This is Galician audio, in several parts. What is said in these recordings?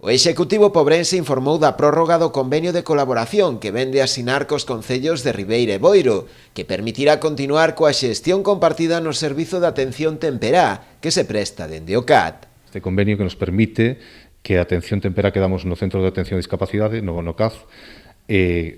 O Executivo pobrense informou da prórroga do convenio de colaboración que vende asinar cos concellos de Ribeira e Boiro, que permitirá continuar coa xestión compartida no servizo de atención temperá que se presta dende o CAT. Este convenio que nos permite que a atención temperá que damos no Centro de Atención a Discapacidade, no CAZ,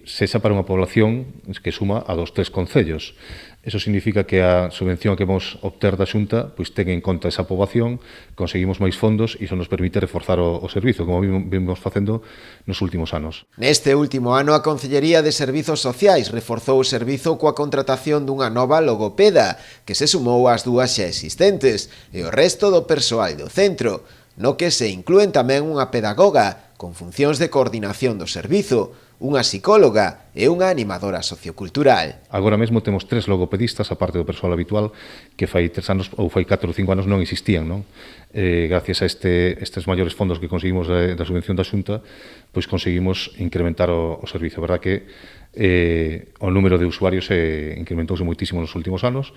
sexa para unha población que suma a 3 concellos. Eso significa que a subvención que vamos obter da Xunta pois ten en conta esa poboación, conseguimos máis fondos e iso nos permite reforzar o servizo, como vimos facendo nos últimos anos. Neste último ano, a Concellería de Servizos Sociais reforzou o servizo coa contratación dunha nova logopeda, que se sumou ás 2 xa existentes, e o resto do persoal do centro, no que se inclúen tamén unha pedagoga, con funcións de coordinación do servizo, unha psicóloga e unha animadora sociocultural. Agora mesmo temos 3 logopedistas, a parte do persoal habitual, que fai 3 anos ou fai 4 ou 5 anos non existían, non? Gracias a estes maiores fondos que conseguimos da subvención da Xunta, pois conseguimos incrementar o servizo. A verdad que o número de usuarios incrementouse moitísimo nos últimos anos.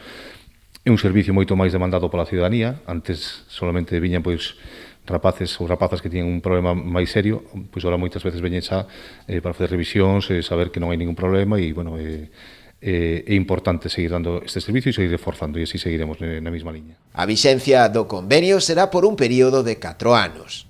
É un servicio moito máis demandado pola ciudadanía. Antes solamente viñan pois rapaces ou rapazas que tiñen un problema máis serio, pois agora moitas veces veñen xa para facer revisións, saber que non hai ningún problema e, bueno, é importante seguir dando este servicio e seguir reforzando e así seguiremos na mesma liña. A vixencia do convenio será por un período de 4 anos.